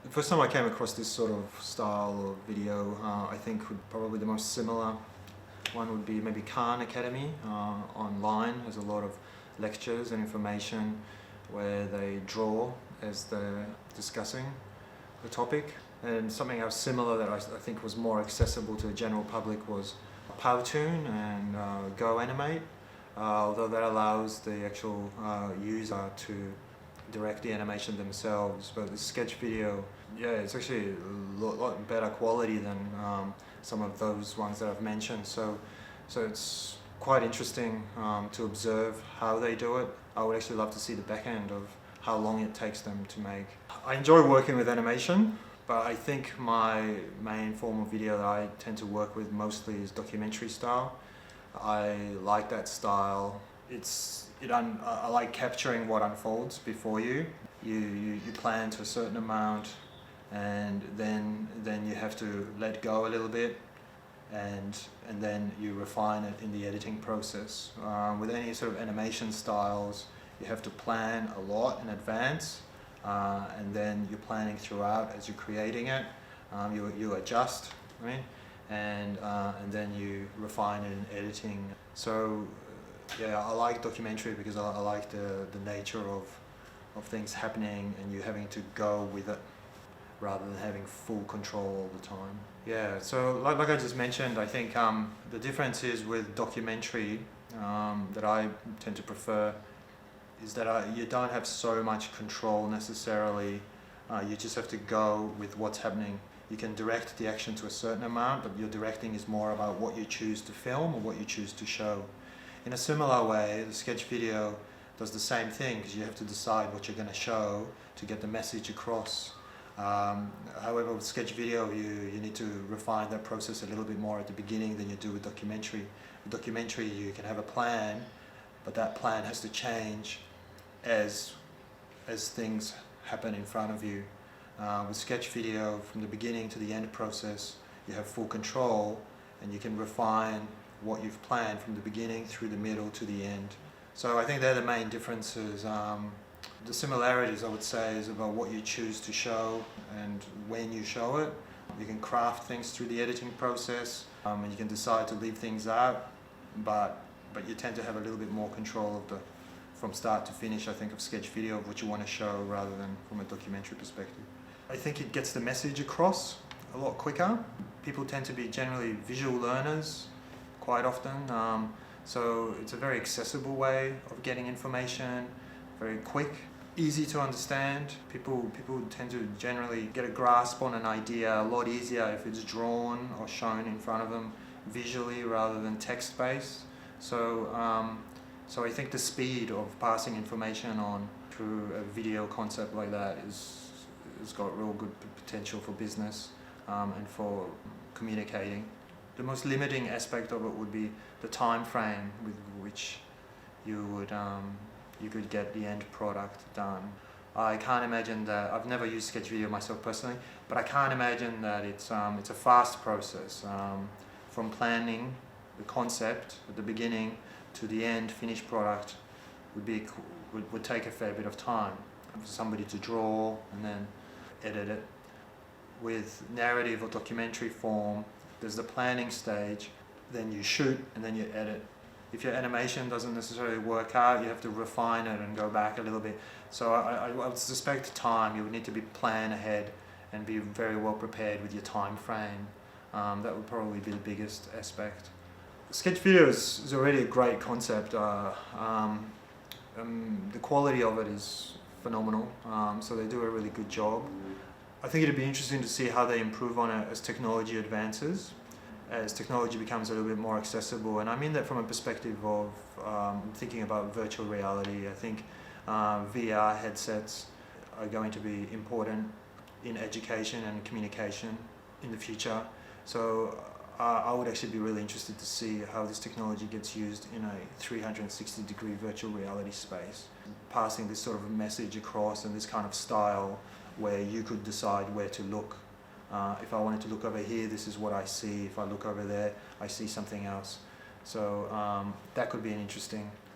The first time I came across this sort of style of video, I think probably the most similar one would be maybe Khan Academy. Online has a lot of lectures and information where they draw as they're discussing the topic. And something else similar that I think was more accessible to the general public was Powtoon and Go Animate, although that allows the actual user to direct the animation themselves. But the sketch video, yeah, it's actually a lot better quality than some of those ones that I've mentioned. So it's quite interesting to observe how they do it. I would actually love to see the back end of how long it takes them to make. I enjoy working with animation, but I think my main form of video that I tend to work with mostly is documentary style. I like that style. I like capturing what unfolds before you. You plan to a certain amount, and then you have to let go a little bit, and then you refine it in the editing process. With any sort of animation styles, you have to plan a lot in advance, and then you're planning throughout as you're creating it. You adjust, right? And then you refine it in editing. So yeah, I like documentary because I like the nature of things happening and you having to go with it rather than having full control all the time. Yeah, so like I just mentioned, I think the difference is with documentary that I tend to prefer is that you don't have so much control necessarily. You just have to go with what's happening. You can direct the action to a certain amount, but your directing is more about what you choose to film or what you choose to show. In a similar way, the sketch video does the same thing because you have to decide what you're going to show to get the message across. However, with sketch video, you need to refine that process a little bit more at the beginning than you do with documentary. With documentary, you can have a plan, but that plan has to change as things happen in front of you. With sketch video, from the beginning to the end process, you have full control and you can refine what you've planned from the beginning through the middle to the end. So I think they're the main differences. The similarities, I would say, is about what you choose to show and when you show it. You can craft things through the editing process, and you can decide to leave things out, but you tend to have a little bit more control of from start to finish, I think, of sketch video, of what you want to show rather than from a documentary perspective. I think it gets the message across a lot quicker. People tend to be generally visual learners quite often, so it's a very accessible way of getting information, very quick, easy to understand. People tend to generally get a grasp on an idea a lot easier if it's drawn or shown in front of them visually rather than text-based. So I think the speed of passing information on through a video concept like that has got real good potential for business and for communicating. The most limiting aspect of it would be the time frame with which you could get the end product done. I can't imagine that. I've never used sketch video myself personally, but I can't imagine that it's a fast process from planning the concept at the beginning to the end finished product would take a fair bit of time for somebody to draw and then edit it. With narrative or documentary form, there's the planning stage, then you shoot and then you edit. If your animation doesn't necessarily work out, you have to refine it and go back a little bit. So I would suspect time, you would need to be plan ahead and be very well prepared with your time frame. That would probably be the biggest aspect. Sketch video is already a great concept. The quality of it is phenomenal, so they do a really good job. I think it'd be interesting to see how they improve on it as technology advances, as technology becomes a little bit more accessible. And I mean that from a perspective of thinking about virtual reality. I think VR headsets are going to be important in education and communication in the future. So I would actually be really interested to see how this technology gets used in a 360-degree virtual reality space, passing this sort of message across in this kind of style where you could decide where to look. If I wanted to look over here, this is what I see. If I look over there, I see something else. So that could be an interesting